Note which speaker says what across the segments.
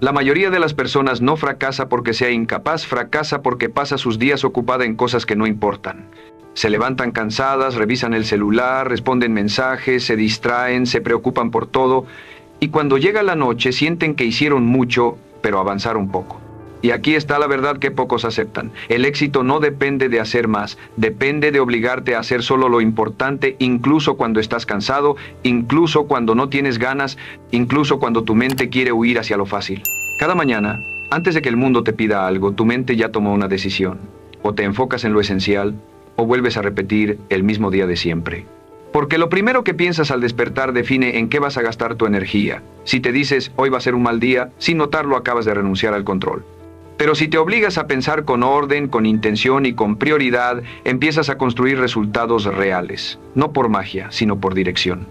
Speaker 1: La mayoría de las personas no fracasa porque sea incapaz, fracasa porque pasa sus días ocupada en cosas que no importan. Se levantan cansadas, revisan el celular, responden mensajes, se distraen, se preocupan por todo, y cuando llega la noche sienten que hicieron mucho, pero avanzaron poco. Y aquí está la verdad que pocos aceptan. El éxito no depende de hacer más, depende de obligarte a hacer solo lo importante, incluso cuando estás cansado, incluso cuando no tienes ganas, incluso cuando tu mente quiere huir hacia lo fácil. Cada mañana, antes de que el mundo te pida algo, tu mente ya tomó una decisión. O te enfocas en lo esencial, o vuelves a repetir el mismo día de siempre. Porque lo primero que piensas al despertar define en qué vas a gastar tu energía. Si te dices, hoy va a ser un mal día, sin notarlo acabas de renunciar al control. Pero si te obligas a pensar con orden, con intención y con prioridad, empiezas a construir resultados reales. No por magia, sino por dirección.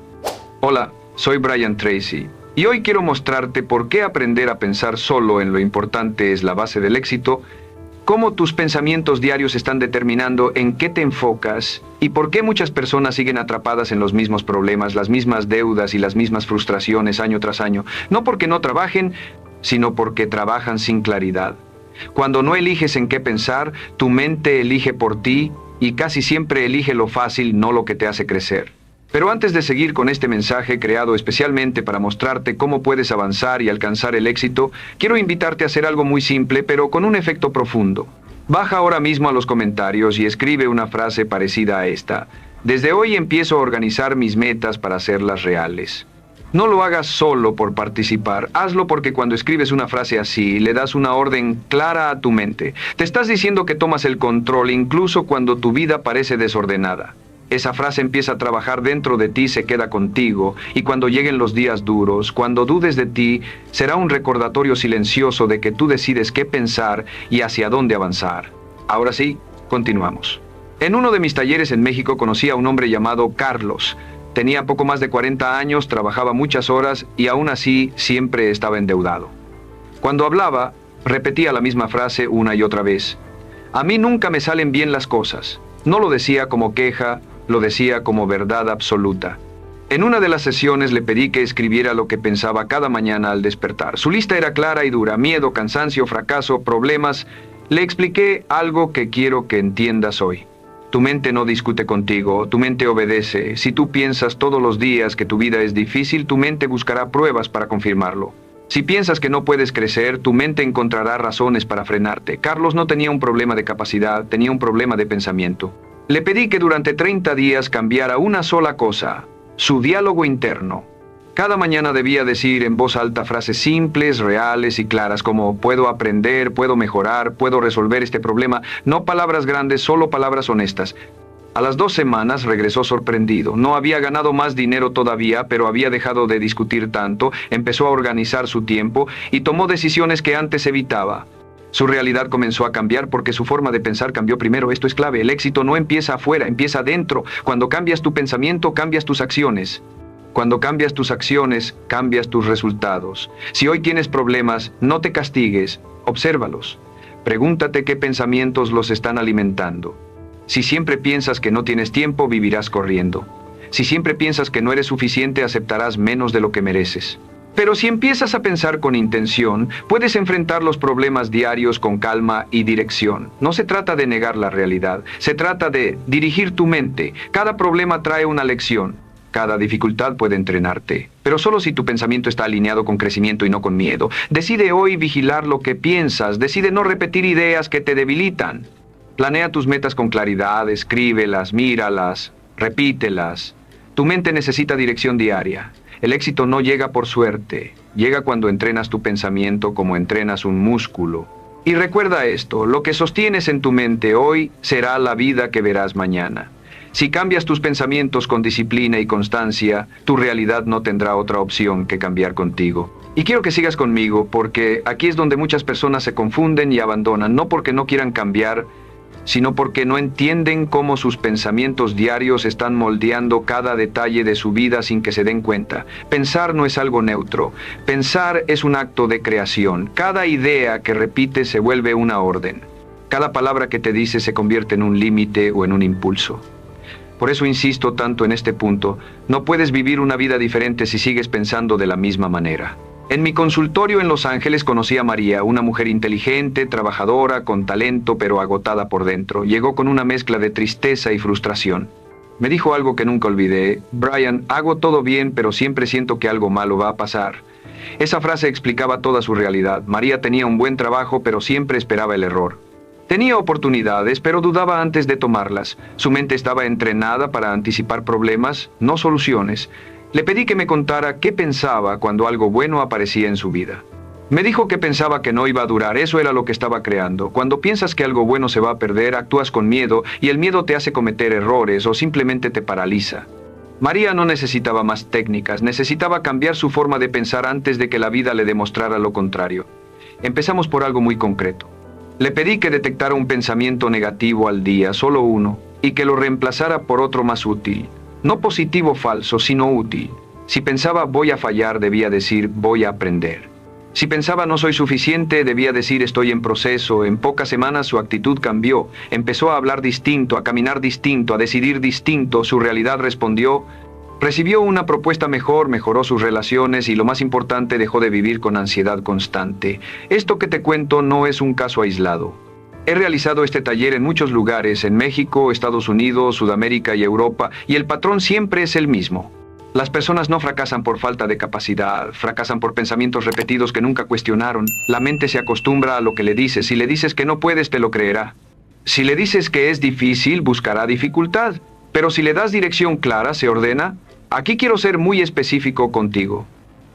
Speaker 1: Hola, soy Brian Tracy. Y hoy quiero mostrarte por qué aprender a pensar solo en lo importante es la base del éxito, cómo tus pensamientos diarios están determinando en qué te enfocas y por qué muchas personas siguen atrapadas en los mismos problemas, las mismas deudas y las mismas frustraciones año tras año. No porque no trabajen, sino porque trabajan sin claridad. Cuando no eliges en qué pensar, tu mente elige por ti y casi siempre elige lo fácil, no lo que te hace crecer. Pero antes de seguir con este mensaje creado especialmente para mostrarte cómo puedes avanzar y alcanzar el éxito, quiero invitarte a hacer algo muy simple pero con un efecto profundo. Baja ahora mismo a los comentarios y escribe una frase parecida a esta. Desde hoy empiezo a organizar mis metas para hacerlas reales. No lo hagas solo por participar, hazlo porque cuando escribes una frase así, le das una orden clara a tu mente. Te estás diciendo que tomas el control incluso cuando tu vida parece desordenada. Esa frase empieza a trabajar dentro de ti, se queda contigo, y cuando lleguen los días duros, cuando dudes de ti, será un recordatorio silencioso de que tú decides qué pensar y hacia dónde avanzar. Ahora sí, continuamos. En uno de mis talleres en México conocí a un hombre llamado Carlos. Tenía poco más de 40 años, trabajaba muchas horas y aún así siempre estaba endeudado. Cuando hablaba, repetía la misma frase una y otra vez. A mí nunca me salen bien las cosas. No lo decía como queja, lo decía como verdad absoluta. En una de las sesiones le pedí que escribiera lo que pensaba cada mañana al despertar. Su lista era clara y dura: miedo, cansancio, fracaso, problemas. Le expliqué algo que quiero que entiendas hoy. Tu mente no discute contigo, tu mente obedece. Si tú piensas todos los días que tu vida es difícil, tu mente buscará pruebas para confirmarlo. Si piensas que no puedes crecer, tu mente encontrará razones para frenarte. Carlos no tenía un problema de capacidad, tenía un problema de pensamiento. Le pedí que durante 30 días cambiara una sola cosa: su diálogo interno. Cada mañana debía decir en voz alta frases simples, reales y claras como puedo aprender, puedo mejorar, puedo resolver este problema. No palabras grandes, solo palabras honestas. A las 2 semanas regresó sorprendido. No había ganado más dinero todavía, pero había dejado de discutir tanto, empezó a organizar su tiempo y tomó decisiones que antes evitaba. Su realidad comenzó a cambiar porque su forma de pensar cambió primero. Esto es clave. El éxito no empieza afuera, empieza adentro. Cuando cambias tu pensamiento, cambias tus acciones. Cuando cambias tus acciones, cambias tus resultados. Si hoy tienes problemas, no te castigues, obsérvalos. Pregúntate qué pensamientos los están alimentando. Si siempre piensas que no tienes tiempo, vivirás corriendo. Si siempre piensas que no eres suficiente, aceptarás menos de lo que mereces. Pero si empiezas a pensar con intención, puedes enfrentar los problemas diarios con calma y dirección. No se trata de negar la realidad, se trata de dirigir tu mente. Cada problema trae una lección. Cada dificultad puede entrenarte, pero solo si tu pensamiento está alineado con crecimiento y no con miedo. Decide hoy vigilar lo que piensas, decide no repetir ideas que te debilitan. Planea tus metas con claridad, escríbelas, míralas, repítelas. Tu mente necesita dirección diaria. El éxito no llega por suerte, llega cuando entrenas tu pensamiento como entrenas un músculo. Y recuerda esto, lo que sostienes en tu mente hoy será la vida que verás mañana. Si cambias tus pensamientos con disciplina y constancia, tu realidad no tendrá otra opción que cambiar contigo. Y quiero que sigas conmigo porque aquí es donde muchas personas se confunden y abandonan, no porque no quieran cambiar, sino porque no entienden cómo sus pensamientos diarios están moldeando cada detalle de su vida sin que se den cuenta. Pensar no es algo neutro. Pensar es un acto de creación. Cada idea que repites se vuelve una orden. Cada palabra que te dice se convierte en un límite o en un impulso. Por eso insisto tanto en este punto, no puedes vivir una vida diferente si sigues pensando de la misma manera. En mi consultorio en Los Ángeles conocí a María, una mujer inteligente, trabajadora, con talento, pero agotada por dentro. Llegó con una mezcla de tristeza y frustración. Me dijo algo que nunca olvidé: Brian, hago todo bien, pero siempre siento que algo malo va a pasar. Esa frase explicaba toda su realidad. María tenía un buen trabajo, pero siempre esperaba el error. Tenía oportunidades, pero dudaba antes de tomarlas. Su mente estaba entrenada para anticipar problemas, no soluciones. Le pedí que me contara qué pensaba cuando algo bueno aparecía en su vida. Me dijo que pensaba que no iba a durar, eso era lo que estaba creando. Cuando piensas que algo bueno se va a perder, actúas con miedo, y el miedo te hace cometer errores o simplemente te paraliza. María no necesitaba más técnicas, necesitaba cambiar su forma de pensar antes de que la vida le demostrara lo contrario. Empezamos por algo muy concreto. Le pedí que detectara un pensamiento negativo al día, solo uno, y que lo reemplazara por otro más útil. No positivo falso, sino útil. Si pensaba voy a fallar, debía decir voy a aprender. Si pensaba no soy suficiente, debía decir estoy en proceso. En pocas semanas su actitud cambió. Empezó a hablar distinto, a caminar distinto, a decidir distinto. Su realidad respondió. Recibió una propuesta mejor, mejoró sus relaciones y, lo más importante, dejó de vivir con ansiedad constante. Esto que te cuento no es un caso aislado. He realizado este taller en muchos lugares, en México, Estados Unidos, Sudamérica y Europa, y el patrón siempre es el mismo. Las personas no fracasan por falta de capacidad, fracasan por pensamientos repetidos que nunca cuestionaron. La mente se acostumbra a lo que le dices. Si le dices que no puedes, te lo creerá. Si le dices que es difícil, buscará dificultad. Pero si le das dirección clara, se ordena. Aquí quiero ser muy específico contigo.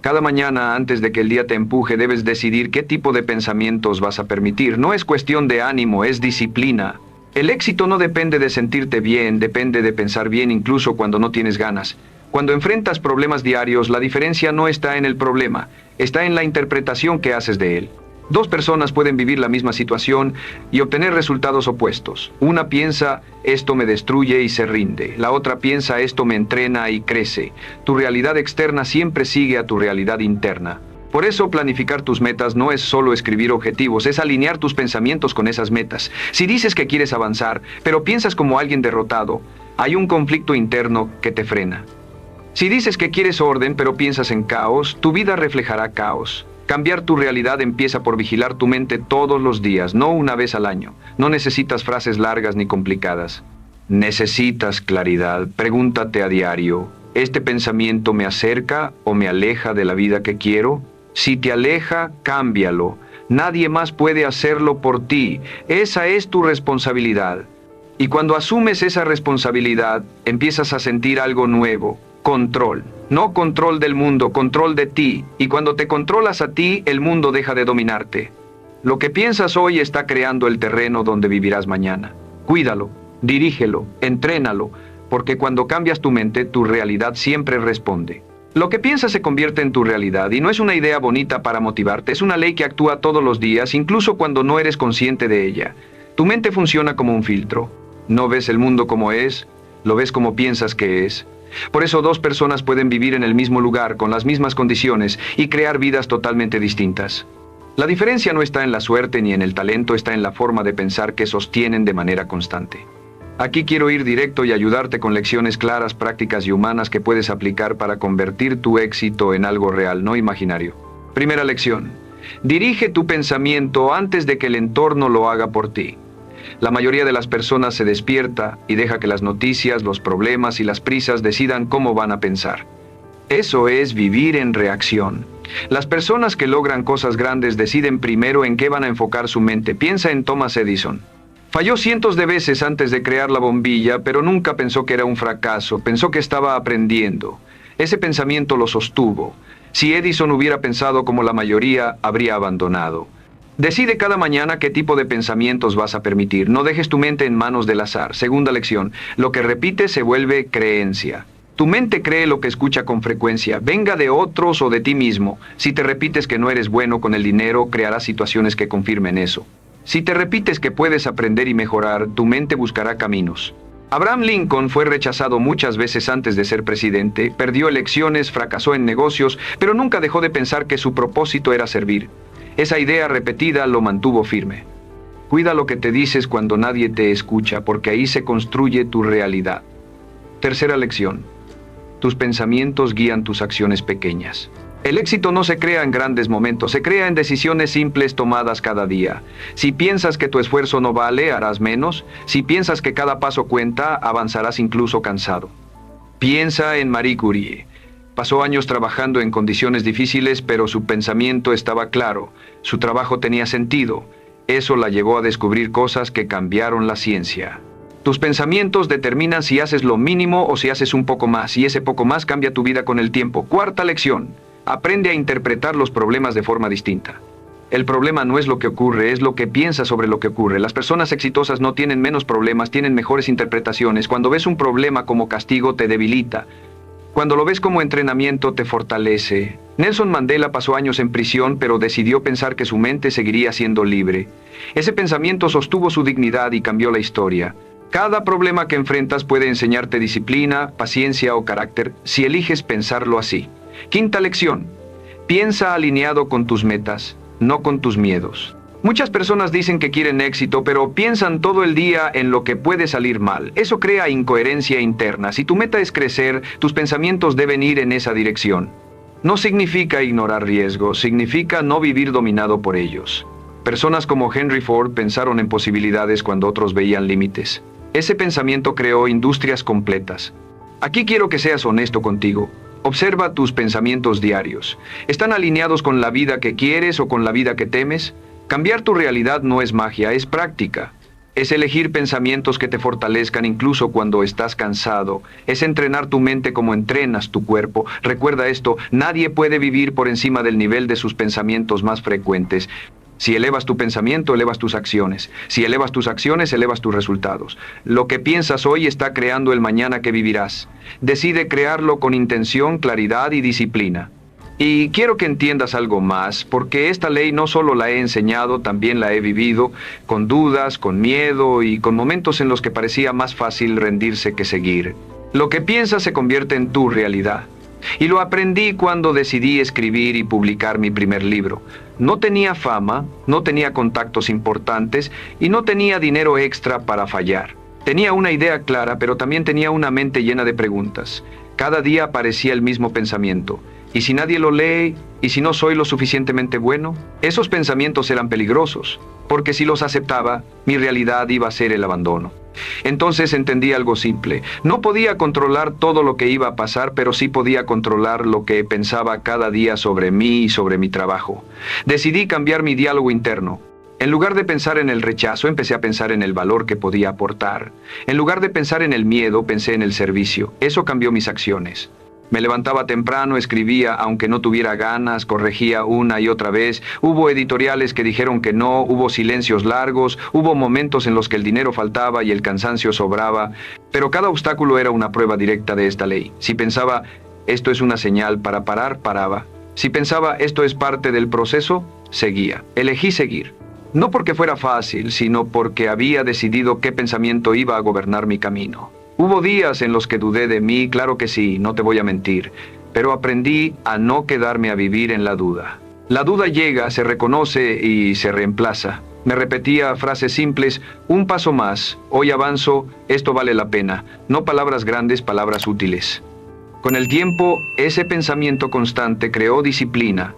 Speaker 1: Cada mañana, antes de que el día te empuje, debes decidir qué tipo de pensamientos vas a permitir. No es cuestión de ánimo, es disciplina. El éxito no depende de sentirte bien, depende de pensar bien incluso cuando no tienes ganas. Cuando enfrentas problemas diarios, la diferencia no está en el problema, está en la interpretación que haces de él. Dos personas pueden vivir la misma situación y obtener resultados opuestos. Una piensa, esto me destruye y se rinde. La otra piensa, esto me entrena y crece. Tu realidad externa siempre sigue a tu realidad interna. Por eso, planificar tus metas no es solo escribir objetivos, es alinear tus pensamientos con esas metas. Si dices que quieres avanzar, pero piensas como alguien derrotado, hay un conflicto interno que te frena. Si dices que quieres orden, pero piensas en caos, tu vida reflejará caos. Cambiar tu realidad empieza por vigilar tu mente todos los días, no una vez al año. No necesitas frases largas ni complicadas. Necesitas claridad. Pregúntate a diario, ¿este pensamiento me acerca o me aleja de la vida que quiero? Si te aleja, cámbialo. Nadie más puede hacerlo por ti. Esa es tu responsabilidad. Y cuando asumes esa responsabilidad, empiezas a sentir algo nuevo. Control. No control del mundo, control de ti. Y cuando te controlas a ti, el mundo deja de dominarte. Lo que piensas hoy está creando el terreno donde vivirás mañana. Cuídalo, dirígelo, entrénalo, porque cuando cambias tu mente, tu realidad siempre responde. Lo que piensas se convierte en tu realidad y no es una idea bonita para motivarte, es una ley que actúa todos los días, incluso cuando no eres consciente de ella. Tu mente funciona como un filtro. No ves el mundo como es, lo ves como piensas que es. Por eso dos personas pueden vivir en el mismo lugar, con las mismas condiciones, y crear vidas totalmente distintas. La diferencia no está en la suerte ni en el talento, está en la forma de pensar que sostienen de manera constante. Aquí quiero ir directo y ayudarte con lecciones claras, prácticas y humanas que puedes aplicar para convertir tu éxito en algo real, no imaginario. Primera lección. Dirige tu pensamiento antes de que el entorno lo haga por ti. La mayoría de las personas se despierta y deja que las noticias, los problemas y las prisas decidan cómo van a pensar. Eso es vivir en reacción. Las personas que logran cosas grandes deciden primero en qué van a enfocar su mente. Piensa en Thomas Edison. Falló cientos de veces antes de crear la bombilla, pero nunca pensó que era un fracaso, pensó que estaba aprendiendo. Ese pensamiento lo sostuvo. Si Edison hubiera pensado como la mayoría, habría abandonado. Decide cada mañana qué tipo de pensamientos vas a permitir. No dejes tu mente en manos del azar. Segunda lección. Lo que repites se vuelve creencia. Tu mente cree lo que escucha con frecuencia, venga de otros o de ti mismo. Si te repites que no eres bueno con el dinero, crearás situaciones que confirmen eso. Si te repites que puedes aprender y mejorar, tu mente buscará caminos. Abraham Lincoln fue rechazado muchas veces antes de ser presidente, perdió elecciones, fracasó en negocios, pero nunca dejó de pensar que su propósito era servir. Esa idea repetida lo mantuvo firme. Cuida lo que te dices cuando nadie te escucha, porque ahí se construye tu realidad. Tercera lección. Tus pensamientos guían tus acciones pequeñas. El éxito no se crea en grandes momentos, se crea en decisiones simples tomadas cada día. Si piensas que tu esfuerzo no vale, harás menos. Si piensas que cada paso cuenta, avanzarás incluso cansado. Piensa en Marie Curie. Pasó años trabajando en condiciones difíciles, pero su pensamiento estaba claro. Su trabajo tenía sentido. Eso la llevó a descubrir cosas que cambiaron la ciencia. Tus pensamientos determinan si haces lo mínimo o si haces un poco más, y ese poco más cambia tu vida con el tiempo. Cuarta lección. Aprende a interpretar los problemas de forma distinta. El problema no es lo que ocurre, es lo que piensas sobre lo que ocurre. Las personas exitosas no tienen menos problemas, tienen mejores interpretaciones. Cuando ves un problema como castigo, te debilita. Cuando lo ves como entrenamiento, te fortalece. Nelson Mandela pasó años en prisión, pero decidió pensar que su mente seguiría siendo libre. Ese pensamiento sostuvo su dignidad y cambió la historia. Cada problema que enfrentas puede enseñarte disciplina, paciencia o carácter, si eliges pensarlo así. Quinta lección. Piensa alineado con tus metas, no con tus miedos. Muchas personas dicen que quieren éxito, pero piensan todo el día en lo que puede salir mal. Eso crea incoherencia interna. Si tu meta es crecer, tus pensamientos deben ir en esa dirección. No significa ignorar riesgos, significa no vivir dominado por ellos. Personas como Henry Ford pensaron en posibilidades cuando otros veían límites. Ese pensamiento creó industrias completas. Aquí quiero que seas honesto contigo. Observa tus pensamientos diarios. ¿Están alineados con la vida que quieres o con la vida que temes? Cambiar tu realidad no es magia, es práctica. Es elegir pensamientos que te fortalezcan incluso cuando estás cansado. Es entrenar tu mente como entrenas tu cuerpo. Recuerda esto, nadie puede vivir por encima del nivel de sus pensamientos más frecuentes. Si elevas tu pensamiento, elevas tus acciones. Si elevas tus acciones, elevas tus resultados. Lo que piensas hoy está creando el mañana que vivirás. Decide crearlo con intención, claridad y disciplina. Y quiero que entiendas algo más, porque esta ley no solo la he enseñado, también la he vivido, con dudas, con miedo y con momentos en los que parecía más fácil rendirse que seguir. Lo que piensas se convierte en tu realidad. Y lo aprendí cuando decidí escribir y publicar mi primer libro. No tenía fama, no tenía contactos importantes y no tenía dinero extra para fallar. Tenía una idea clara, pero también tenía una mente llena de preguntas. Cada día aparecía el mismo pensamiento. ¿Y si nadie lo lee? ¿Y si no soy lo suficientemente bueno? Esos pensamientos eran peligrosos, porque si los aceptaba, mi realidad iba a ser el abandono. Entonces entendí algo simple. No podía controlar todo lo que iba a pasar, pero sí podía controlar lo que pensaba cada día sobre mí y sobre mi trabajo. Decidí cambiar mi diálogo interno. En lugar de pensar en el rechazo, empecé a pensar en el valor que podía aportar. En lugar de pensar en el miedo, pensé en el servicio. Eso cambió mis acciones. Me levantaba temprano, escribía aunque no tuviera ganas, corregía una y otra vez. Hubo editoriales que dijeron que no, hubo silencios largos, hubo momentos en los que el dinero faltaba y el cansancio sobraba, pero cada obstáculo era una prueba directa de esta ley. Si pensaba, esto es una señal para parar, paraba. Si pensaba, esto es parte del proceso, seguía. Elegí seguir. No porque fuera fácil, sino porque había decidido qué pensamiento iba a gobernar mi camino. Hubo días en los que dudé de mí, claro que sí, no te voy a mentir, pero aprendí a no quedarme a vivir en la duda. La duda llega, se reconoce y se reemplaza. Me repetía frases simples, un paso más, hoy avanzo, esto vale la pena. No palabras grandes, palabras útiles. Con el tiempo, ese pensamiento constante creó disciplina,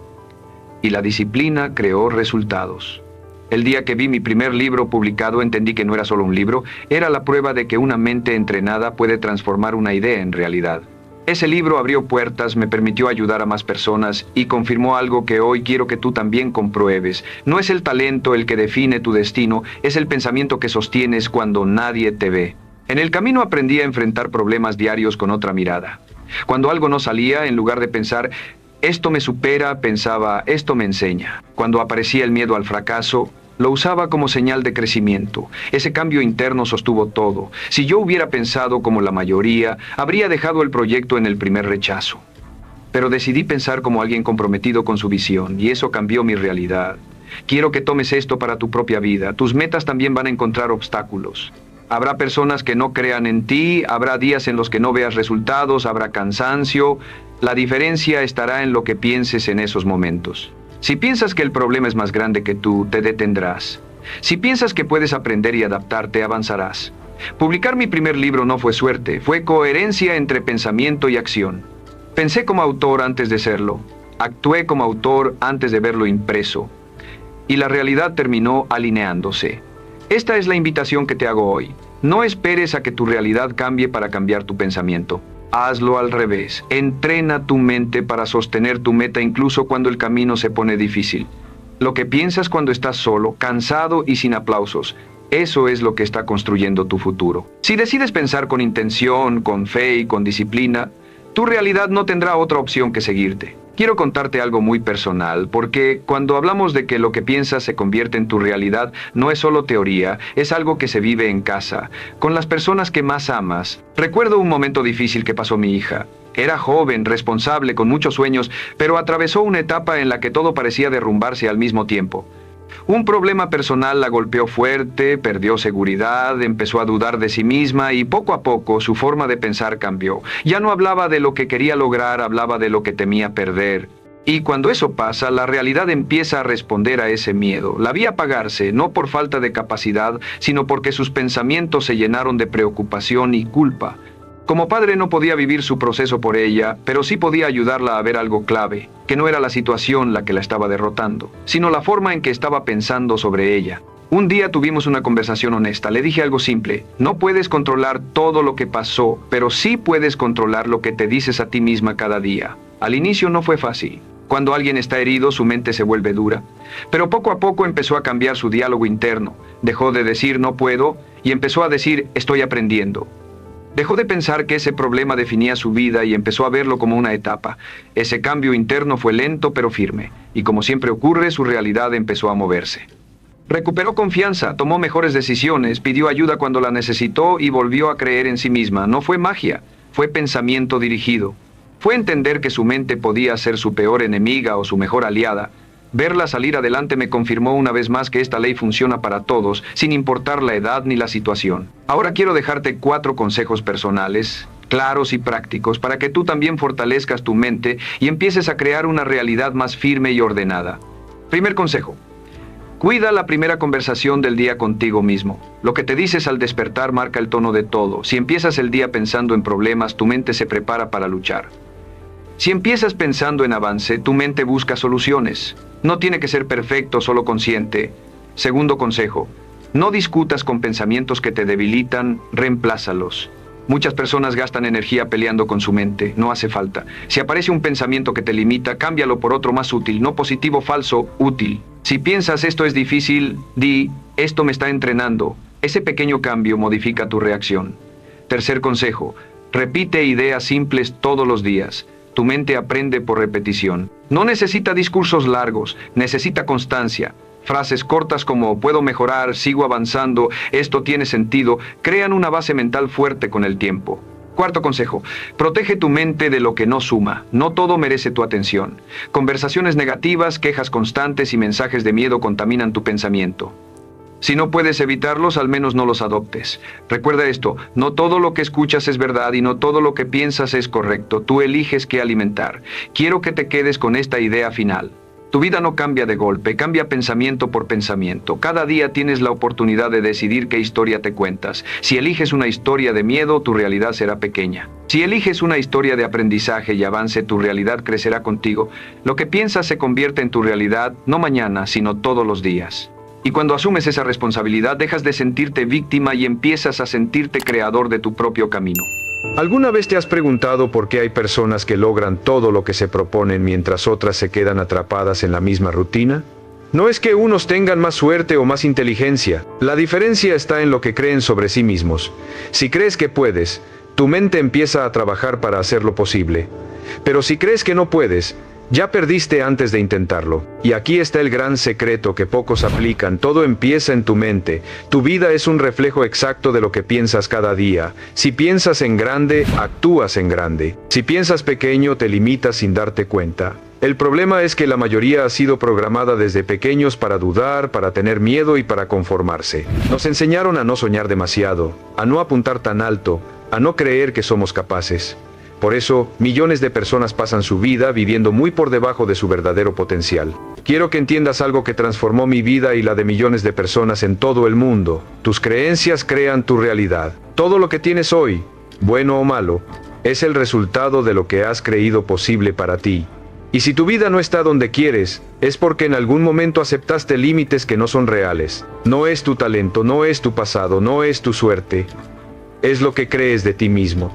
Speaker 1: y la disciplina creó resultados. El día que vi mi primer libro publicado entendí que no era solo un libro, era la prueba de que una mente entrenada puede transformar una idea en realidad. Ese libro abrió puertas, me permitió ayudar a más personas y confirmó algo que hoy quiero que tú también compruebes. No es el talento el que define tu destino, es el pensamiento que sostienes cuando nadie te ve. En el camino aprendí a enfrentar problemas diarios con otra mirada. Cuando algo no salía, en lugar de pensar, esto me supera, pensaba, esto me enseña. Cuando aparecía el miedo al fracaso, lo usaba como señal de crecimiento. Ese cambio interno sostuvo todo. Si yo hubiera pensado como la mayoría, habría dejado el proyecto en el primer rechazo. Pero decidí pensar como alguien comprometido con su visión, y eso cambió mi realidad. Quiero que tomes esto para tu propia vida. Tus metas también van a encontrar obstáculos. Habrá personas que no crean en ti, habrá días en los que no veas resultados, habrá cansancio. La diferencia estará en lo que pienses en esos momentos. Si piensas que el problema es más grande que tú, te detendrás. Si piensas que puedes aprender y adaptarte, avanzarás. Publicar mi primer libro no fue suerte, fue coherencia entre pensamiento y acción. Pensé como autor antes de serlo. Actué como autor antes de verlo impreso. Y la realidad terminó alineándose. Esta es la invitación que te hago hoy. No esperes a que tu realidad cambie para cambiar tu pensamiento. Hazlo al revés. Entrena tu mente para sostener tu meta incluso cuando el camino se pone difícil. Lo que piensas cuando estás solo, cansado y sin aplausos, eso es lo que está construyendo tu futuro. Si decides pensar con intención, con fe y con disciplina, tu realidad no tendrá otra opción que seguirte. Quiero contarte algo muy personal, porque cuando hablamos de que lo que piensas se convierte en tu realidad, no es solo teoría, es algo que se vive en casa, con las personas que más amas. Recuerdo un momento difícil que pasó mi hija. Era joven, responsable, con muchos sueños, pero atravesó una etapa en la que todo parecía derrumbarse al mismo tiempo. Un problema personal la golpeó fuerte, perdió seguridad, empezó a dudar de sí misma y poco a poco su forma de pensar cambió. Ya no hablaba de lo que quería lograr, hablaba de lo que temía perder. Y cuando eso pasa, la realidad empieza a responder a ese miedo. La vi apagarse, no por falta de capacidad, sino porque sus pensamientos se llenaron de preocupación y culpa. Como padre no podía vivir su proceso por ella, pero sí podía ayudarla a ver algo clave, que no era la situación la que la estaba derrotando, sino la forma en que estaba pensando sobre ella. Un día tuvimos una conversación honesta. Le dije algo simple: no puedes controlar todo lo que pasó, pero sí puedes controlar lo que te dices a ti misma cada día. Al inicio no fue fácil. Cuando alguien está herido, su mente se vuelve dura. Pero poco a poco empezó a cambiar su diálogo interno. Dejó de decir no puedo y empezó a decir estoy aprendiendo. Dejó de pensar que ese problema definía su vida y empezó a verlo como una etapa. Ese cambio interno fue lento pero firme, y como siempre ocurre, su realidad empezó a moverse. Recuperó confianza, tomó mejores decisiones, pidió ayuda cuando la necesitó y volvió a creer en sí misma. No fue magia, fue pensamiento dirigido. Fue entender que su mente podía ser su peor enemiga o su mejor aliada. Verla salir adelante me confirmó una vez más que esta ley funciona para todos, sin importar la edad ni la situación. Ahora quiero dejarte 4 consejos personales, claros y prácticos, para que tú también fortalezcas tu mente y empieces a crear una realidad más firme y ordenada. Primer consejo: cuida la primera conversación del día contigo mismo. Lo que te dices al despertar marca el tono de todo. Si empiezas el día pensando en problemas, tu mente se prepara para luchar. Si empiezas pensando en avance, tu mente busca soluciones. No tiene que ser perfecto, solo consciente. Segundo consejo: no discutas con pensamientos que te debilitan, reemplázalos. Muchas personas gastan energía peleando con su mente, no hace falta. Si aparece un pensamiento que te limita, cámbialo por otro más útil, no positivo, falso, útil. Si piensas esto es difícil, di esto me está entrenando. Ese pequeño cambio modifica tu reacción. Tercer consejo: repite ideas simples todos los días. Tu mente aprende por repetición. No necesita discursos largos, necesita constancia. Frases cortas como puedo mejorar, sigo avanzando, esto tiene sentido, crean una base mental fuerte con el tiempo. Cuarto consejo: protege tu mente de lo que no suma. No todo merece tu atención. Conversaciones negativas, quejas constantes y mensajes de miedo contaminan tu pensamiento. Si no puedes evitarlos, al menos no los adoptes. Recuerda esto: no todo lo que escuchas es verdad y no todo lo que piensas es correcto. Tú eliges qué alimentar. Quiero que te quedes con esta idea final. Tu vida no cambia de golpe, cambia pensamiento por pensamiento. Cada día tienes la oportunidad de decidir qué historia te cuentas. Si eliges una historia de miedo, tu realidad será pequeña. Si eliges una historia de aprendizaje y avance, tu realidad crecerá contigo. Lo que piensas se convierte en tu realidad, no mañana, sino todos los días. Y cuando asumes esa responsabilidad, dejas de sentirte víctima y empiezas a sentirte creador de tu propio camino.
Speaker 2: ¿Alguna vez te has preguntado por qué hay personas que logran todo lo que se proponen mientras otras se quedan atrapadas en la misma rutina? No es que unos tengan más suerte o más inteligencia. La diferencia está en lo que creen sobre sí mismos. Si crees que puedes, tu mente empieza a trabajar para hacerlo posible. Pero si crees que no puedes, ya perdiste antes de intentarlo. Y aquí está el gran secreto que pocos aplican. Todo empieza en tu mente. Tu vida es un reflejo exacto de lo que piensas cada día. Si piensas en grande, actúas en grande. Si piensas pequeño, te limitas sin darte cuenta. El problema es que la mayoría ha sido programada desde pequeños para dudar, para tener miedo y para conformarse. Nos enseñaron a no soñar demasiado, a no apuntar tan alto, a no creer que somos capaces. Por eso, millones de personas pasan su vida viviendo muy por debajo de su verdadero potencial. Quiero que entiendas algo que transformó mi vida y la de millones de personas en todo el mundo. Tus creencias crean tu realidad. Todo lo que tienes hoy, bueno o malo, es el resultado de lo que has creído posible para ti. Y si tu vida no está donde quieres, es porque en algún momento aceptaste límites que no son reales. No es tu talento, no es tu pasado, no es tu suerte. Es lo que crees de ti mismo.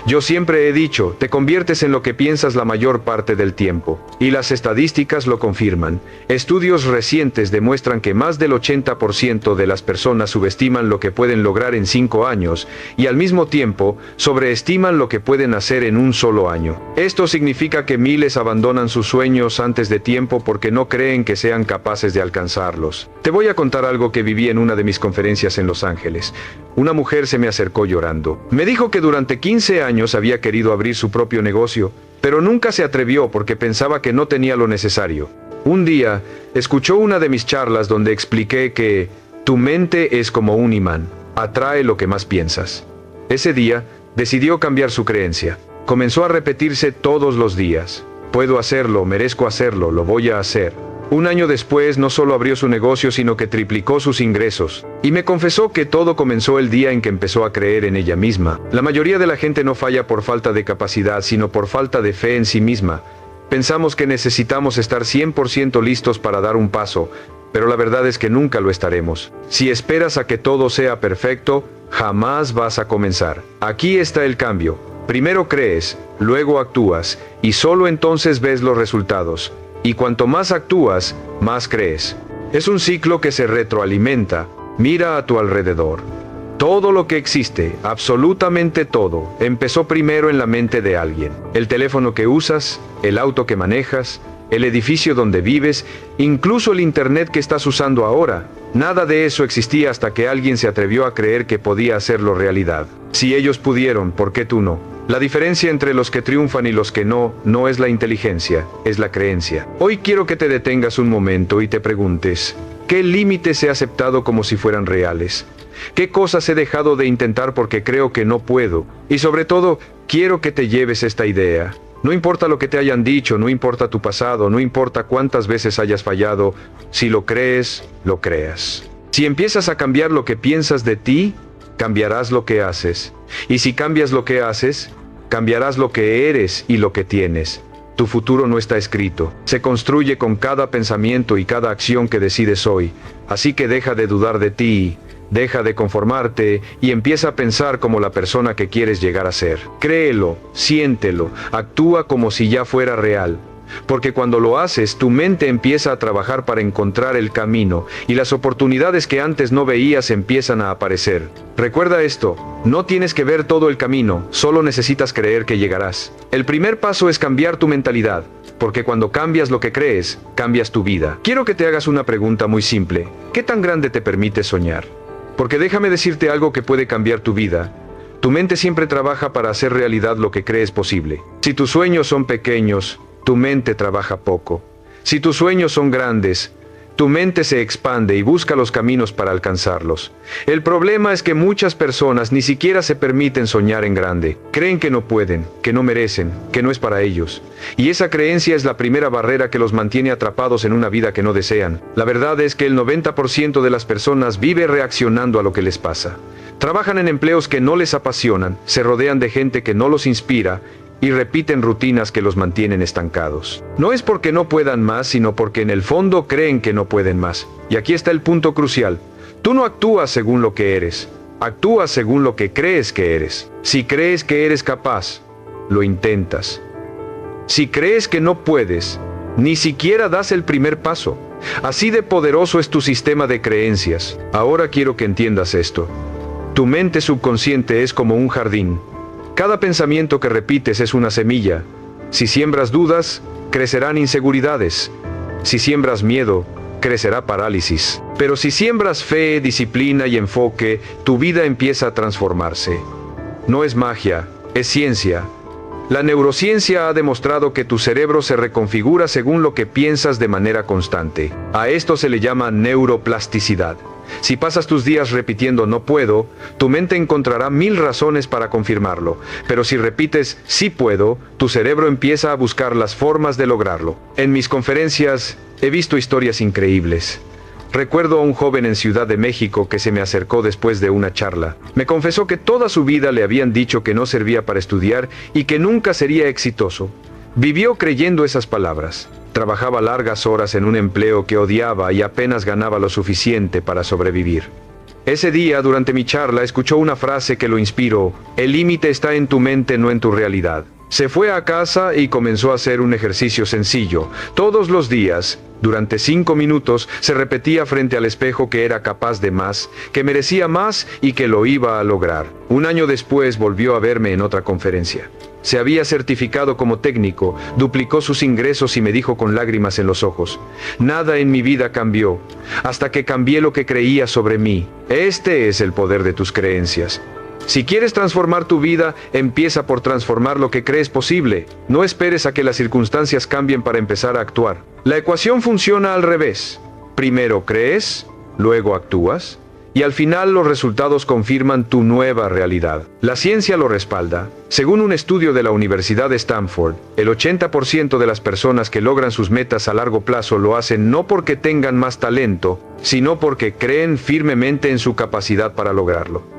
Speaker 2: Yo siempre he dicho, te conviertes en lo que piensas la mayor parte del tiempo, y las estadísticas lo confirman. Estudios recientes demuestran que más del 80% de las personas subestiman lo que pueden lograr en 5 años, y al mismo tiempo, sobreestiman lo que pueden hacer en un solo año. Esto significa que miles abandonan sus sueños antes de tiempo porque no creen que sean capaces de alcanzarlos. Te voy a contar algo que viví en una de mis conferencias en Los Ángeles. Una mujer se me acercó llorando. Me dijo que durante 15 años había querido abrir su propio negocio, pero nunca se atrevió porque pensaba que no tenía lo necesario. Un día, escuchó una de mis charlas donde expliqué que tu mente es como un imán, atrae lo que más piensas. Ese día, decidió cambiar su creencia. Comenzó a repetirse todos los días. Puedo hacerlo, merezco hacerlo, lo voy a hacer. Un año después no solo abrió su negocio, sino que triplicó sus ingresos. Y me confesó que todo comenzó el día en que empezó a creer en ella misma. La mayoría de la gente no falla por falta de capacidad, sino por falta de fe en sí misma. Pensamos que necesitamos estar 100% listos para dar un paso, pero la verdad es que nunca lo estaremos. Si esperas a que todo sea perfecto, jamás vas a comenzar. Aquí está el cambio. Primero crees, luego actúas, y solo entonces ves los resultados. Y cuanto más actúas, más crees. Es un ciclo que se retroalimenta. Mira a tu alrededor. Todo lo que existe, absolutamente todo, empezó primero en la mente de alguien. El teléfono que usas, el auto que manejas, el edificio donde vives, incluso el internet que estás usando ahora. Nada de eso existía hasta que alguien se atrevió a creer que podía hacerlo realidad. Si ellos pudieron, ¿por qué tú no? La diferencia entre los que triunfan y los que no es la inteligencia, es la creencia. Hoy quiero que te detengas un momento y te preguntes, ¿qué límites he aceptado como si fueran reales? ¿Qué cosas he dejado de intentar porque creo que no puedo? Y sobre todo, quiero que te lleves esta idea. No importa lo que te hayan dicho, no importa tu pasado, no importa cuántas veces hayas fallado, si lo crees, lo creas. Si empiezas a cambiar lo que piensas de ti, cambiarás lo que haces. Y si cambias lo que haces, cambiarás lo que eres y lo que tienes. Tu futuro no está escrito. Se construye con cada pensamiento y cada acción que decides hoy. Así que deja de dudar de ti, deja de conformarte y empieza a pensar como la persona que quieres llegar a ser. Créelo, siéntelo, actúa como si ya fuera real. Porque cuando lo haces, tu mente empieza a trabajar para encontrar el camino, y las oportunidades que antes no veías empiezan a aparecer. Recuerda esto, no tienes que ver todo el camino, solo necesitas creer que llegarás. El primer paso es cambiar tu mentalidad, porque cuando cambias lo que crees, cambias tu vida. Quiero que te hagas una pregunta muy simple. ¿Qué tan grande te permite soñar? Porque déjame decirte algo que puede cambiar tu vida. Tu mente siempre trabaja para hacer realidad lo que crees posible. Si tus sueños son pequeños, tu mente trabaja poco. Si tus sueños son grandes, tu mente se expande y busca los caminos para alcanzarlos. El problema es que muchas personas ni siquiera se permiten soñar en grande. Creen que no pueden, que no merecen, que no es para ellos. Y esa creencia es la primera barrera que los mantiene atrapados en una vida que no desean. La verdad es que el 90% de las personas vive reaccionando a lo que les pasa. Trabajan en empleos que no les apasionan, se rodean de gente que no los inspira, y repiten rutinas que los mantienen estancados. No es porque no puedan más, sino porque en el fondo creen que no pueden más. Y aquí está el punto crucial. Tú no actúas según lo que eres, actúas según lo que crees que eres. Si crees que eres capaz, lo intentas. Si crees que no puedes, ni siquiera das el primer paso. Así de poderoso es tu sistema de creencias. Ahora quiero que entiendas esto. Tu mente subconsciente es como un jardín. Cada pensamiento que repites es una semilla. Si siembras dudas, crecerán inseguridades. Si siembras miedo, crecerá parálisis. Pero si siembras fe, disciplina y enfoque, tu vida empieza a transformarse. No es magia, es ciencia. La neurociencia ha demostrado que tu cerebro se reconfigura según lo que piensas de manera constante. A esto se le llama neuroplasticidad. Si pasas tus días repitiendo no puedo, tu mente encontrará 1000 razones para confirmarlo. Pero si repites sí puedo, tu cerebro empieza a buscar las formas de lograrlo. En mis conferencias he visto historias increíbles. Recuerdo a un joven en Ciudad de México que se me acercó después de una charla. Me confesó que toda su vida le habían dicho que no servía para estudiar y que nunca sería exitoso. Vivió creyendo esas palabras. Trabajaba largas horas en un empleo que odiaba y apenas ganaba lo suficiente para sobrevivir. Ese día, durante mi charla, escuchó una frase que lo inspiró: el límite está en tu mente, no en tu realidad. Se fue a casa y comenzó a hacer un ejercicio sencillo. Todos los días, durante 5 minutos, se repetía frente al espejo que era capaz de más, que merecía más y que lo iba a lograr. Un año después volvió a verme en otra conferencia. Se había certificado como técnico, duplicó sus ingresos y me dijo con lágrimas en los ojos: nada en mi vida cambió, hasta que cambié lo que creía sobre mí. Este es el poder de tus creencias. Si quieres transformar tu vida, empieza por transformar lo que crees posible. No esperes a que las circunstancias cambien para empezar a actuar. La ecuación funciona al revés. Primero crees, luego actúas, y al final los resultados confirman tu nueva realidad. La ciencia lo respalda. Según un estudio de la Universidad de Stanford, el 80% de las personas que logran sus metas a largo plazo lo hacen no porque tengan más talento, sino porque creen firmemente en su capacidad para lograrlo.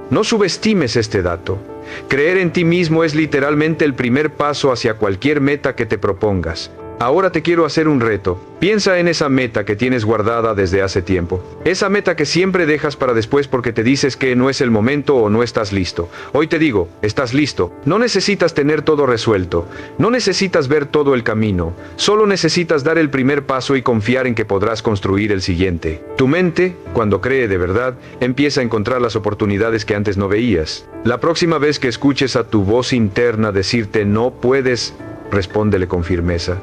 Speaker 2: No subestimes este dato. Creer en ti mismo es literalmente el primer paso hacia cualquier meta que te propongas. Ahora te quiero hacer un reto. Piensa en esa meta que tienes guardada desde hace tiempo. Esa meta que siempre dejas para después porque te dices que no es el momento o no estás listo. Hoy te digo, estás listo. No necesitas tener todo resuelto. No necesitas ver todo el camino. Solo necesitas dar el primer paso y confiar en que podrás construir el siguiente. Tu mente, cuando cree de verdad, empieza a encontrar las oportunidades que antes no veías. La próxima vez que escuches a tu voz interna decirte no puedes, respóndele con firmeza: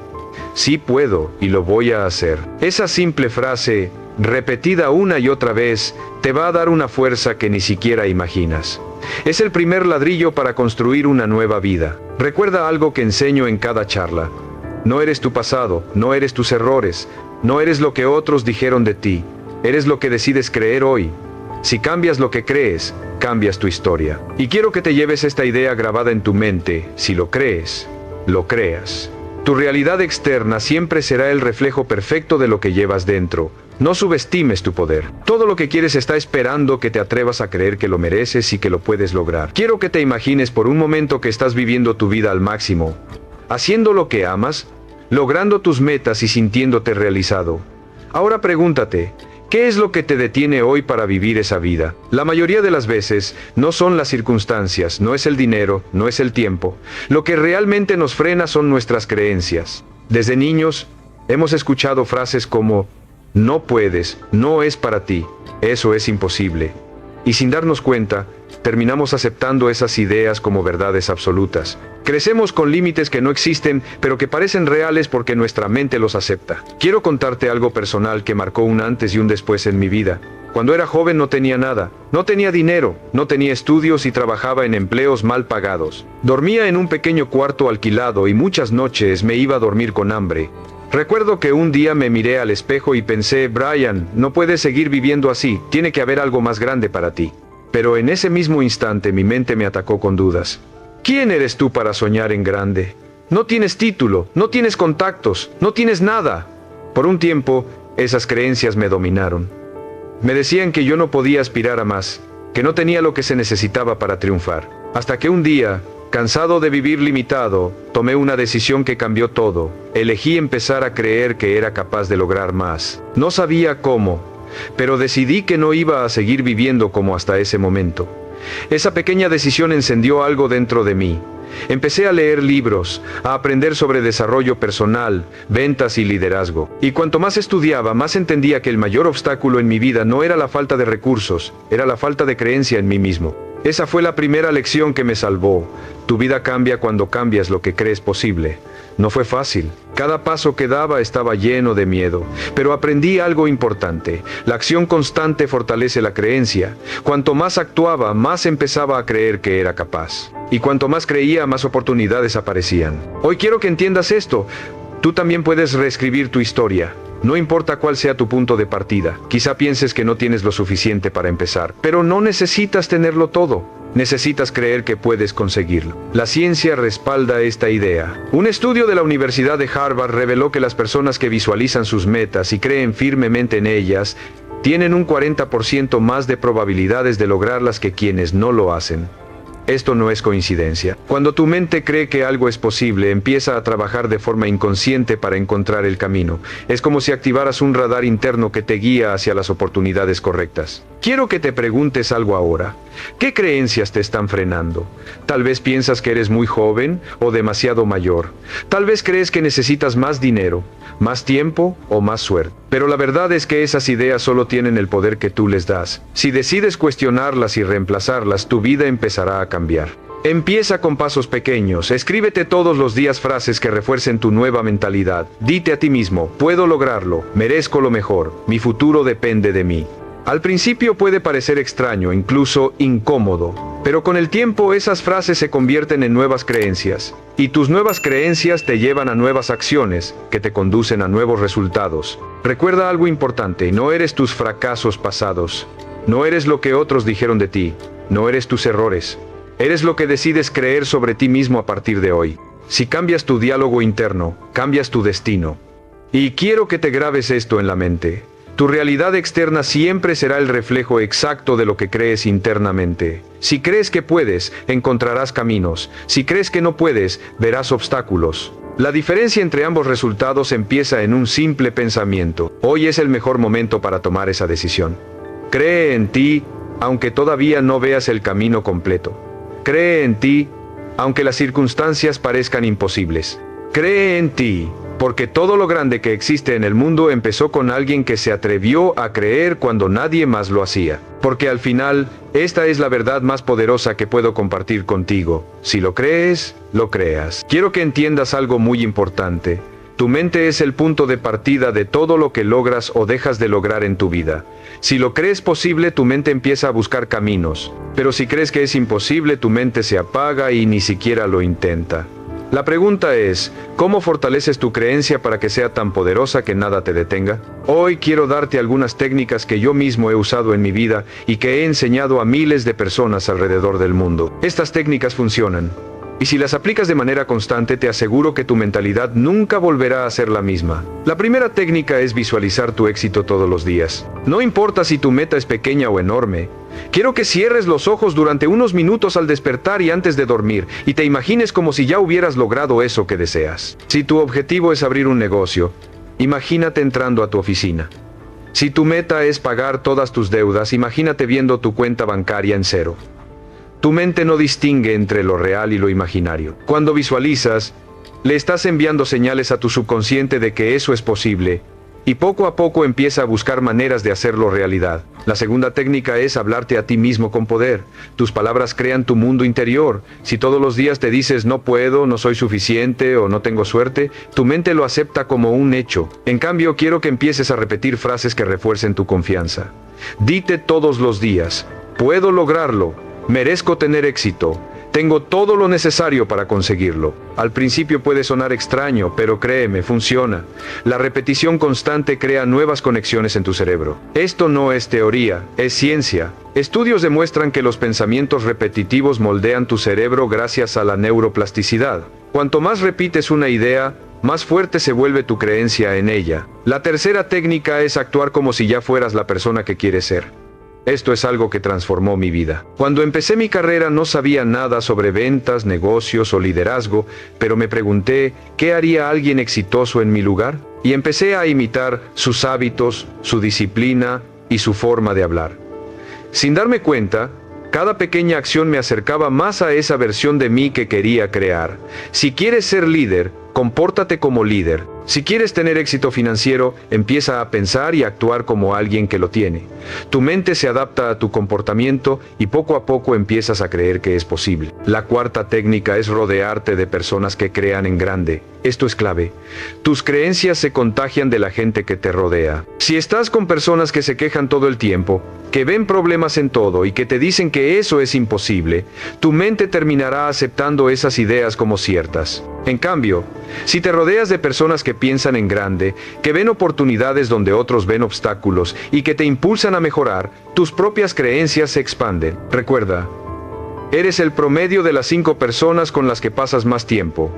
Speaker 2: sí puedo y lo voy a hacer. Esa simple frase, repetida una y otra vez, te va a dar una fuerza que ni siquiera imaginas. Es el primer ladrillo para construir una nueva vida. Recuerda algo que enseño en cada charla. No eres tu pasado, no eres tus errores, no eres lo que otros dijeron de ti. Eres lo que decides creer hoy. Si cambias lo que crees, cambias tu historia. Y quiero que te lleves esta idea grabada en tu mente. Si lo crees, lo creas. Tu realidad externa siempre será el reflejo perfecto de lo que llevas dentro. No subestimes tu poder. Todo lo que quieres está esperando que te atrevas a creer que lo mereces y que lo puedes lograr. Quiero que te imagines por un momento que estás viviendo tu vida al máximo, haciendo lo que amas, logrando tus metas y sintiéndote realizado. Ahora pregúntate: ¿qué es lo que te detiene hoy para vivir esa vida? La mayoría de las veces no son las circunstancias, no es el dinero, no es el tiempo. Lo que realmente nos frena son nuestras creencias. Desde niños hemos escuchado frases como: no puedes, no es para ti, eso es imposible. Y sin darnos cuenta, terminamos aceptando esas ideas como verdades absolutas. Crecemos con límites que no existen, pero que parecen reales porque nuestra mente los acepta. Quiero contarte algo personal que marcó un antes y un después en mi vida. Cuando era joven no tenía nada, no tenía dinero, no tenía estudios y trabajaba en empleos mal pagados. Dormía en un pequeño cuarto alquilado y muchas noches me iba a dormir con hambre. Recuerdo que un día me miré al espejo y pensé: Brian, no puedes seguir viviendo así, tiene que haber algo más grande para ti. Pero en ese mismo instante mi mente me atacó con dudas. ¿Quién eres tú para soñar en grande? No tienes título, no tienes contactos, no tienes nada. Por un tiempo, esas creencias me dominaron. Me decían que yo no podía aspirar a más, que no tenía lo que se necesitaba para triunfar. Hasta que un día, cansado de vivir limitado, tomé una decisión que cambió todo. Elegí empezar a creer que era capaz de lograr más. No sabía cómo, pero decidí que no iba a seguir viviendo como hasta ese momento. Esa pequeña decisión encendió algo dentro de mí. Empecé a leer libros, a aprender sobre desarrollo personal, ventas y liderazgo. Y cuanto más estudiaba, más entendía que el mayor obstáculo en mi vida no era la falta de recursos, era la falta de creencia en mí mismo. Esa fue la primera lección que me salvó. Tu vida cambia cuando cambias lo que crees posible. No fue fácil. Cada paso que daba estaba lleno de miedo. Pero aprendí algo importante. La acción constante fortalece la creencia. Cuanto más actuaba, más empezaba a creer que era capaz. Y cuanto más creía, más oportunidades aparecían. Hoy quiero que entiendas esto. Tú también puedes reescribir tu historia. No importa cuál sea tu punto de partida. Quizá pienses que no tienes lo suficiente para empezar, pero no necesitas tenerlo todo. Necesitas creer que puedes conseguirlo. La ciencia respalda esta idea. Un estudio de la Universidad de Harvard reveló que las personas que visualizan sus metas y creen firmemente en ellas tienen un 40% más de probabilidades de lograrlas que quienes no lo hacen. Esto no es coincidencia. Cuando tu mente cree que algo es posible, empieza a trabajar de forma inconsciente para encontrar el camino. Es como si activaras un radar interno que te guía hacia las oportunidades correctas. Quiero que te preguntes algo ahora. ¿Qué creencias te están frenando? Tal vez piensas que eres muy joven o demasiado mayor. Tal vez crees que necesitas más dinero, más tiempo o más suerte. Pero la verdad es que esas ideas solo tienen el poder que tú les das. Si decides cuestionarlas y reemplazarlas, tu vida empezará a cambiar. Empieza con pasos pequeños. Escríbete todos los días frases que refuercen tu nueva mentalidad. Dite a ti mismo: puedo lograrlo, merezco lo mejor, mi futuro depende de mí. Al principio puede parecer extraño, incluso incómodo, pero con el tiempo esas frases se convierten en nuevas creencias, y tus nuevas creencias te llevan a nuevas acciones que te conducen a nuevos resultados. Recuerda algo importante: no eres tus fracasos pasados, no eres lo que otros dijeron de ti, no eres tus errores, eres lo que decides creer sobre ti mismo a partir de hoy. Si cambias tu diálogo interno, cambias tu destino. Y quiero que te grabes esto en la mente. Tu realidad externa siempre será el reflejo exacto de lo que crees internamente. Si crees que puedes, encontrarás caminos. Si crees que no puedes, verás obstáculos. La diferencia entre ambos resultados empieza en un simple pensamiento. Hoy es el mejor momento para tomar esa decisión. Cree en ti, aunque todavía no veas el camino completo. Cree en ti, aunque las circunstancias parezcan imposibles. Cree en ti, porque todo lo grande que existe en el mundo empezó con alguien que se atrevió a creer cuando nadie más lo hacía. Porque al final, esta es la verdad más poderosa que puedo compartir contigo. Si lo crees, lo creas. Quiero que entiendas algo muy importante. Tu mente es el punto de partida de todo lo que logras o dejas de lograr en tu vida. Si lo crees posible, tu mente empieza a buscar caminos. Pero si crees que es imposible, tu mente se apaga y ni siquiera lo intenta. La pregunta es, ¿cómo fortaleces tu creencia para que sea tan poderosa que nada te detenga? Hoy quiero darte algunas técnicas que yo mismo he usado en mi vida y que he enseñado a miles de personas alrededor del mundo. Estas técnicas funcionan. Y si las aplicas de manera constante, te aseguro que tu mentalidad nunca volverá a ser la misma. La primera técnica es visualizar tu éxito todos los días. No importa si tu meta es pequeña o enorme. Quiero que cierres los ojos durante unos minutos al despertar y antes de dormir, y te imagines como si ya hubieras logrado eso que deseas. Si tu objetivo es abrir un negocio, imagínate entrando a tu oficina. Si tu meta es pagar todas tus deudas, imagínate viendo tu cuenta bancaria en cero. Tu mente no distingue entre lo real y lo imaginario. Cuando visualizas, le estás enviando señales a tu subconsciente de que eso es posible, y poco a poco empieza a buscar maneras de hacerlo realidad. La segunda técnica es hablarte a ti mismo con poder. Tus palabras crean tu mundo interior. Si todos los días te dices no puedo, no soy suficiente o no tengo suerte, tu mente lo acepta como un hecho. En cambio, quiero que empieces a repetir frases que refuercen tu confianza. Dite todos los días: puedo lograrlo, merezco tener éxito, tengo todo lo necesario para conseguirlo. Al principio puede sonar extraño, pero créeme, funciona. La repetición constante crea nuevas conexiones en tu cerebro. Esto no es teoría, es ciencia. Estudios demuestran que los pensamientos repetitivos moldean tu cerebro gracias a la neuroplasticidad. Cuanto más repites una idea, más fuerte se vuelve tu creencia en ella. La tercera técnica es actuar como si ya fueras la persona que quieres ser. Esto es algo que transformó mi vida. Cuando empecé mi carrera no sabía nada sobre ventas, negocios o liderazgo, pero me pregunté, ¿qué haría alguien exitoso en mi lugar? Y empecé a imitar sus hábitos, su disciplina y su forma de hablar. Sin darme cuenta, cada pequeña acción me acercaba más a esa versión de mí que quería crear. Si quieres ser líder, compórtate como líder. Si quieres tener éxito financiero, empieza a pensar y actuar como alguien que lo tiene. Tu mente se adapta a tu comportamiento y poco a poco empiezas a creer que es posible. La cuarta técnica es rodearte de personas que crean en grande. Esto es clave. Tus creencias se contagian de la gente que te rodea. Si estás con personas que se quejan todo el tiempo, que ven problemas en todo y que te dicen que eso es imposible, tu mente terminará aceptando esas ideas como ciertas. En cambio, si te rodeas de personas que piensan en grande, que ven oportunidades donde otros ven obstáculos y que te impulsan a mejorar, tus propias creencias se expanden. Recuerda, eres el promedio de las 5 personas con las que pasas más tiempo.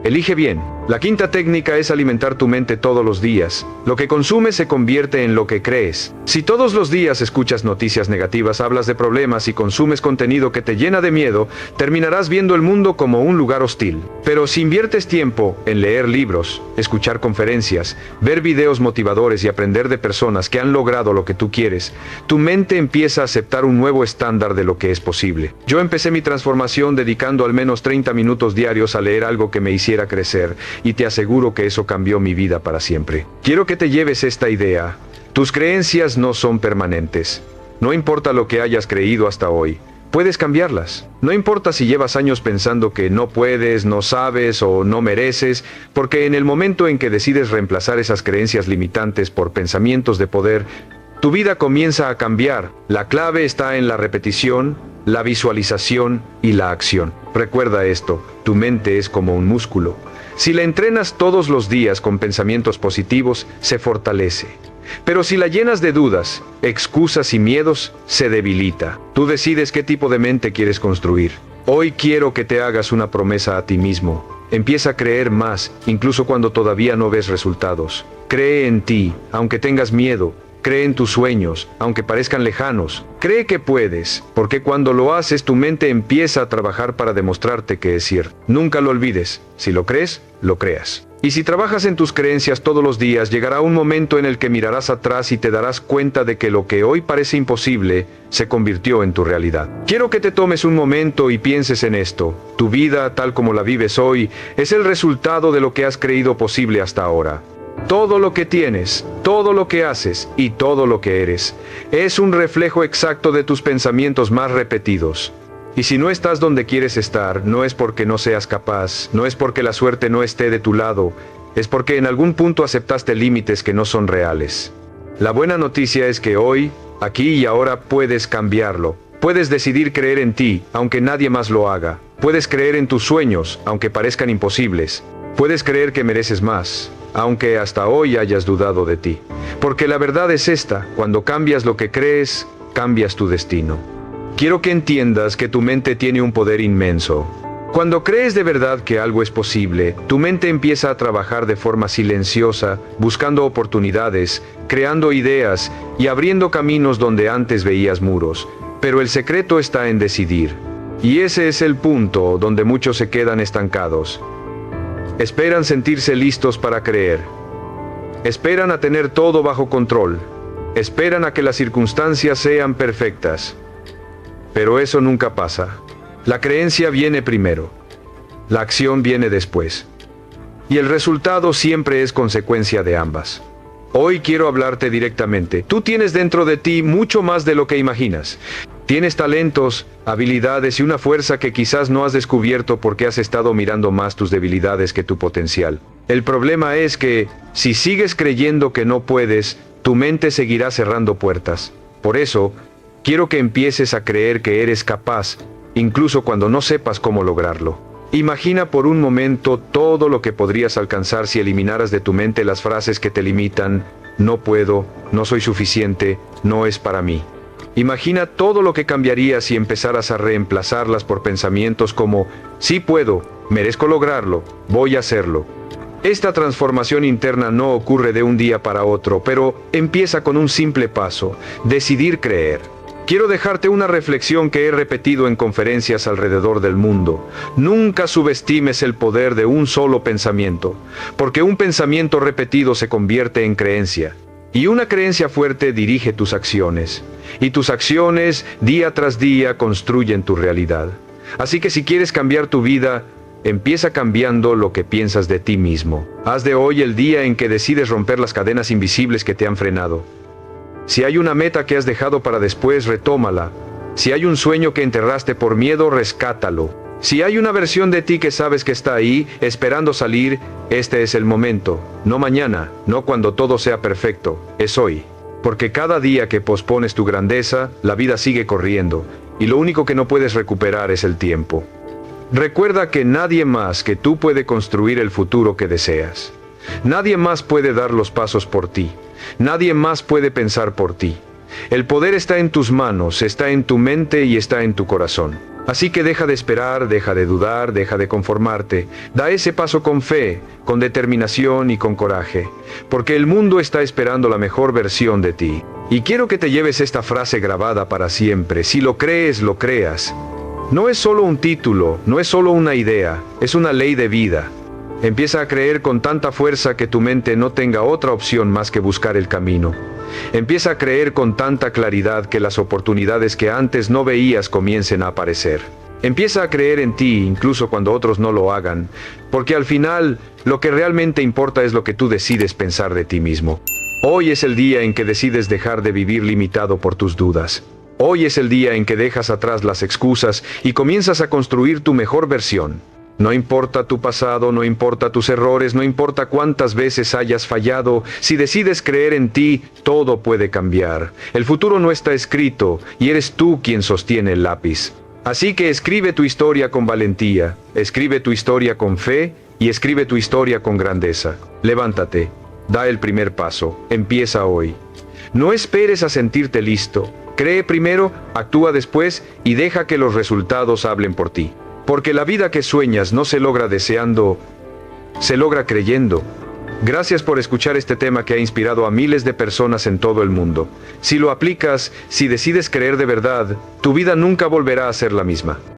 Speaker 2: Elige bien. La quinta técnica es alimentar tu mente todos los días. Lo que consumes se convierte en lo que crees. Si todos los días escuchas noticias negativas, hablas de problemas y consumes contenido que te llena de miedo, terminarás viendo el mundo como un lugar hostil. Pero si inviertes tiempo en leer libros, escuchar conferencias, ver videos motivadores y aprender de personas que han logrado lo que tú quieres, tu mente empieza a aceptar un nuevo estándar de lo que es posible. Yo empecé mi transformación dedicando al menos 30 minutos diarios a leer algo que me hiciera crecer. Y te aseguro que eso cambió mi vida para siempre. Quiero que te lleves esta idea. Tus creencias no son permanentes. No importa lo que hayas creído hasta hoy, puedes cambiarlas. No importa si llevas años pensando que no puedes, no sabes o no mereces, porque en el momento en que decides reemplazar esas creencias limitantes por pensamientos de poder, tu vida comienza a cambiar. La clave está en la repetición, la visualización y la acción. Recuerda esto, tu mente es como un músculo. Si la entrenas todos los días con pensamientos positivos, se fortalece. Pero si la llenas de dudas, excusas y miedos, se debilita. Tú decides qué tipo de mente quieres construir. Hoy quiero que te hagas una promesa a ti mismo. Empieza a creer más, incluso cuando todavía no ves resultados. Cree en ti, aunque tengas miedo. Cree en tus sueños, aunque parezcan lejanos. Cree que puedes, porque cuando lo haces tu mente empieza a trabajar para demostrarte que es cierto. Nunca lo olvides, si lo crees, lo creas. Y si trabajas en tus creencias todos los días, llegará un momento en el que mirarás atrás y te darás cuenta de que lo que hoy parece imposible, se convirtió en tu realidad. Quiero que te tomes un momento y pienses en esto. Tu vida, tal como la vives hoy, es el resultado de lo que has creído posible hasta ahora. Todo lo que tienes, todo lo que haces y todo lo que eres es un reflejo exacto de tus pensamientos más repetidos. Y si no estás donde quieres estar, no es porque no seas capaz, no es porque la suerte no esté de tu lado, es porque en algún punto aceptaste límites que no son reales. La buena noticia es que hoy, aquí y ahora puedes cambiarlo. Puedes decidir creer en ti, aunque nadie más lo haga. Puedes creer en tus sueños, aunque parezcan imposibles. Puedes creer que mereces más, aunque hasta hoy hayas dudado de ti. Porque la verdad es esta, cuando cambias lo que crees, cambias tu destino. Quiero que entiendas que tu mente tiene un poder inmenso. Cuando crees de verdad que algo es posible, tu mente empieza a trabajar de forma silenciosa, buscando oportunidades, creando ideas y abriendo caminos donde antes veías muros. Pero el secreto está en decidir. Y ese es el punto donde muchos se quedan estancados. Esperan sentirse listos para creer. Esperan a tener todo bajo control. Esperan a que las circunstancias sean perfectas. Pero eso nunca pasa. La creencia viene primero. La acción viene después. Y el resultado siempre es consecuencia de ambas. Hoy quiero hablarte directamente. Tú tienes dentro de ti mucho más de lo que imaginas. Tienes talentos, habilidades y una fuerza que quizás no has descubierto porque has estado mirando más tus debilidades que tu potencial. El problema es que, si sigues creyendo que no puedes, tu mente seguirá cerrando puertas. Por eso, quiero que empieces a creer que eres capaz, incluso cuando no sepas cómo lograrlo. Imagina por un momento todo lo que podrías alcanzar si eliminaras de tu mente las frases que te limitan: no puedo, no soy suficiente, no es para mí. Imagina todo lo que cambiaría si empezaras a reemplazarlas por pensamientos como: sí puedo, merezco lograrlo, voy a hacerlo. Esta transformación interna no ocurre de un día para otro, pero empieza con un simple paso: decidir creer. Quiero dejarte una reflexión que he repetido en conferencias alrededor del mundo. Nunca subestimes el poder de un solo pensamiento, porque un pensamiento repetido se convierte en creencia. Y una creencia fuerte dirige tus acciones. Y tus acciones, día tras día, construyen tu realidad. Así que si quieres cambiar tu vida, empieza cambiando lo que piensas de ti mismo. Haz de hoy el día en que decides romper las cadenas invisibles que te han frenado. Si hay una meta que has dejado para después, retómala. Si hay un sueño que enterraste por miedo, rescátalo. Si hay una versión de ti que sabes que está ahí, esperando salir, este es el momento. No mañana, no cuando todo sea perfecto, es hoy. Porque cada día que pospones tu grandeza, la vida sigue corriendo, y lo único que no puedes recuperar es el tiempo. Recuerda que nadie más que tú puede construir el futuro que deseas. Nadie más puede dar los pasos por ti. Nadie más puede pensar por ti. El poder está en tus manos, está en tu mente y está en tu corazón. Así que deja de esperar, deja de dudar, deja de conformarte. Da ese paso con fe, con determinación y con coraje, porque el mundo está esperando la mejor versión de ti. Y quiero que te lleves esta frase grabada para siempre. Si lo crees, lo creas. No es solo un título, no es solo una idea, es una ley de vida. Empieza a creer con tanta fuerza que tu mente no tenga otra opción más que buscar el camino. Empieza a creer con tanta claridad que las oportunidades que antes no veías comiencen a aparecer. Empieza a creer en ti incluso cuando otros no lo hagan, porque al final lo que realmente importa es lo que tú decides pensar de ti mismo. Hoy es el día en que decides dejar de vivir limitado por tus dudas. Hoy es el día en que dejas atrás las excusas y comienzas a construir tu mejor versión. No importa tu pasado, no importa tus errores, no importa cuántas veces hayas fallado, si decides creer en ti, todo puede cambiar. El futuro no está escrito y eres tú quien sostiene el lápiz. Así que escribe tu historia con valentía, escribe tu historia con fe y escribe tu historia con grandeza. Levántate, da el primer paso, empieza hoy. No esperes a sentirte listo. Cree primero, actúa después y deja que los resultados hablen por ti. Porque la vida que sueñas no se logra deseando, se logra creyendo. Gracias por escuchar este tema que ha inspirado a miles de personas en todo el mundo. Si lo aplicas, si decides creer de verdad, tu vida nunca volverá a ser la misma.